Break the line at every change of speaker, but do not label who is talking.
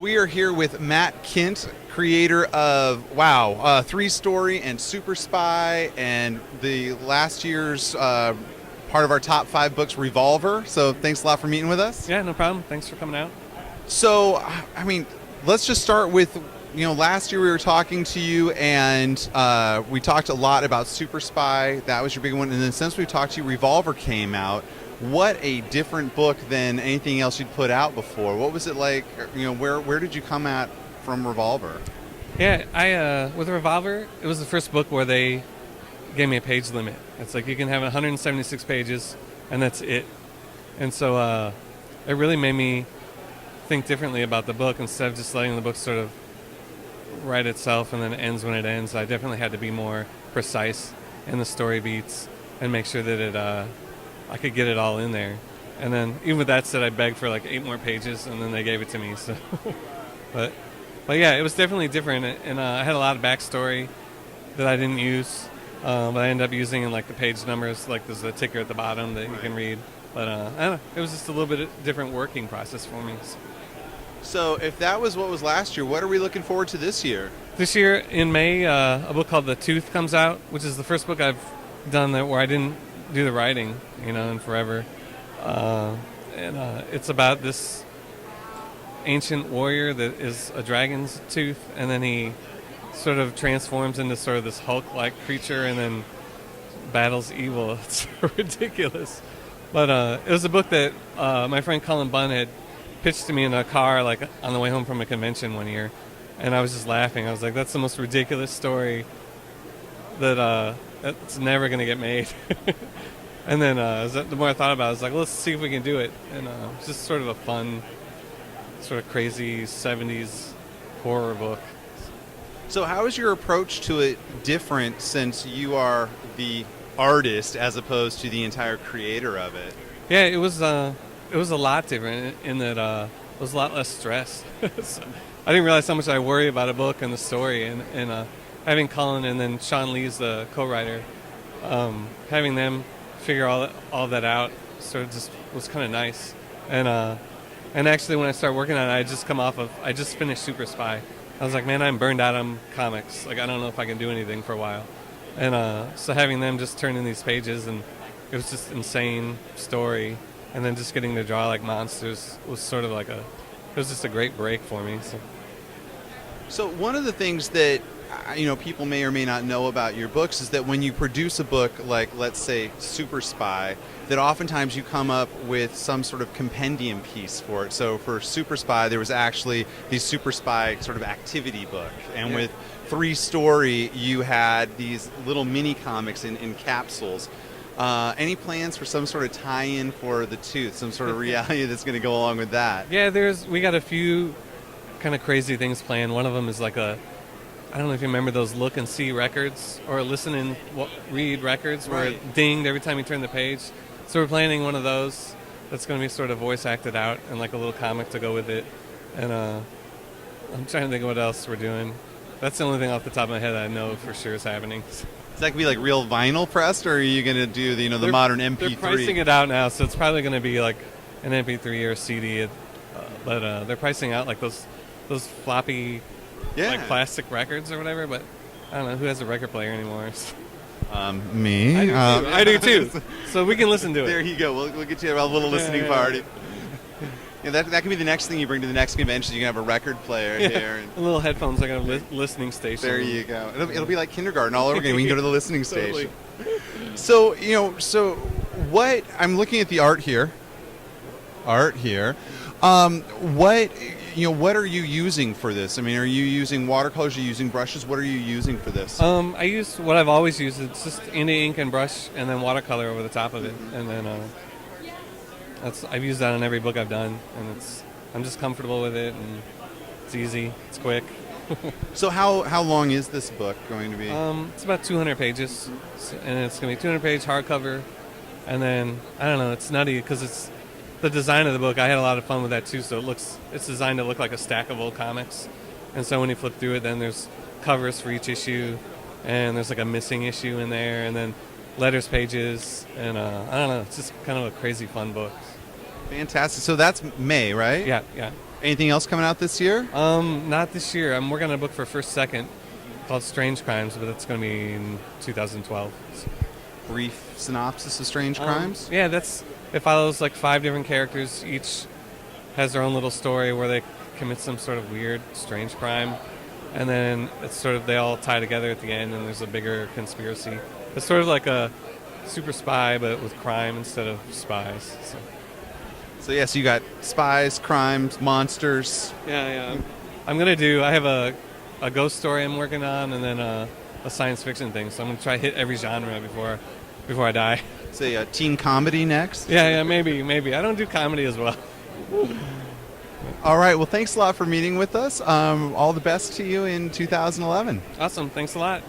We are here with Matt Kindt, creator of Three Story and Super Spy, and the last year's part of our top 5 books, Revolver. So thanks a lot for meeting with us.
Yeah, no problem. Thanks for coming out.
So, let's just start with, last year we were talking to you, and we talked a lot about Super Spy. That was your big one. And then since we talked to you, Revolver came out. What a different book than anything else you'd put out before. What was it like? Where did you come at from Revolver?
Yeah, I with Revolver, it was the first book where they gave me a page limit. It's like you can have 176 pages, and that's it. And so it really made me think differently about the book instead of just letting the book sort of write itself and then it ends when it ends. I definitely had to be more precise in the story beats and make sure that I could get it all in there. And then even with that said, I begged for like 8 more pages, and then they gave it to me. So, but yeah, it was definitely different, and I had a lot of backstory that I didn't use, but I ended up using in like the page numbers. Like there's a ticker at the bottom that you can read. But I don't know, it was just a little bit different working process for me.
So if that was what was last year, what are we looking forward to this year?
This year in May, a book called The Tooth comes out, which is the first book I've done where I didn't do the writing, in forever. And it's about this ancient warrior that is a dragon's tooth, and then he sort of transforms into sort of this Hulk-like creature and then battles evil. It's ridiculous. But it was a book that my friend Cullen Bunn had pitched to me in a car like on the way home from a convention one year, and I was just laughing. I was like, that's the most ridiculous story that it's never going to get made. And then the more I thought about it, I was like, let's see if we can do it. And it's just sort of a fun, sort of crazy 70s horror book.
So how is your approach to it different since you are the artist as opposed to the entire creator of it?
Yeah, it was a lot different in that it was a lot less stress. So I didn't realize how much I worry about a book and the story, and having Colin and then Sean Lee's the co-writer, having them figure all that out sort of just was kind of nice. And actually when I started working on it, I just finished Super Spy. I was like, man, I'm burned out on comics. Like, I don't know if I can do anything for a while. And so having them just turn in these pages, and it was just insane story, and then just getting to draw like monsters was sort of like it was just a great break for me.
So one of the things that people may or may not know about your books is that when you produce a book like, let's say, Super Spy, that oftentimes you come up with some sort of compendium piece for it. So for Super Spy, there was actually the Super Spy sort of activity book. And with Three Story, you had these little mini comics in capsules. Any plans for some sort of tie-in for The Tooth, some sort of reality that's going to go along with that?
Yeah, we got a few kind of crazy things planned. One of them is like I don't know if you remember those look and see records or listen and read records where it dinged every time you turn the page. So we're planning one of those that's going to be sort of voice acted out and like a little comic to go with it. And I'm trying to think of what else we're doing. That's the only thing off the top of my head that I know for sure is happening.
Is that going to be like real vinyl pressed, or are you going to do the modern MP3?
They're pricing it out now, so it's probably going to be like an MP3 or a CD. But they're pricing out like those floppy, like plastic records or whatever. But I don't know who has a record player anymore.
Me.
I do too. So we can listen to it.
There you go. We'll get you a little listening party. Yeah, that can be the next thing you bring to the next convention. You can have a record player here. And
a little headphones, like a listening station.
There you go. It'll be like kindergarten all over again. We can go to the listening
Totally.
station. So what I'm looking at the art here. What are you using for this? I mean, are you using watercolors? Are you using brushes? What are you using for this?
I use what I've always used. It's just Indie ink and brush, and then watercolor over the top of it, and then I've used that on every book I've done, and I'm just comfortable with it, and it's easy, it's quick.
So how long is this book going to be?
It's about 200 pages, and it's going to be 200-page hardcover, and then I don't know, it's nutty because it's the design of the book. I had a lot of fun with that too. So it's designed to look like a stack of old comics, and so when you flip through it, then there's covers for each issue, and there's like a missing issue in there, and then letters pages, and I don't know, it's just kind of a crazy fun book.
Fantastic. So that's May, right?
Yeah.
Anything else coming out this year?
Not this year. I'm working on a book for First Second called Strange Crimes, but that's going to be in 2012.
Brief synopsis of Strange Crimes?
Yeah, it follows like 5 different characters. Each has their own little story where they commit some sort of weird, strange crime, and then it's sort of they all tie together at the end, and there's a bigger conspiracy. It's sort of like a super spy, but with crime instead of spies.
So yes, you got spies, crimes, monsters.
Yeah. I have a ghost story I'm working on, and then a science fiction thing. So I'm gonna try to hit every genre before I die.
Say a teen comedy next.
Yeah, maybe. I don't do comedy as well.
All right. Well, thanks a lot for meeting with us. All the best to you in 2011.
Awesome. Thanks a lot.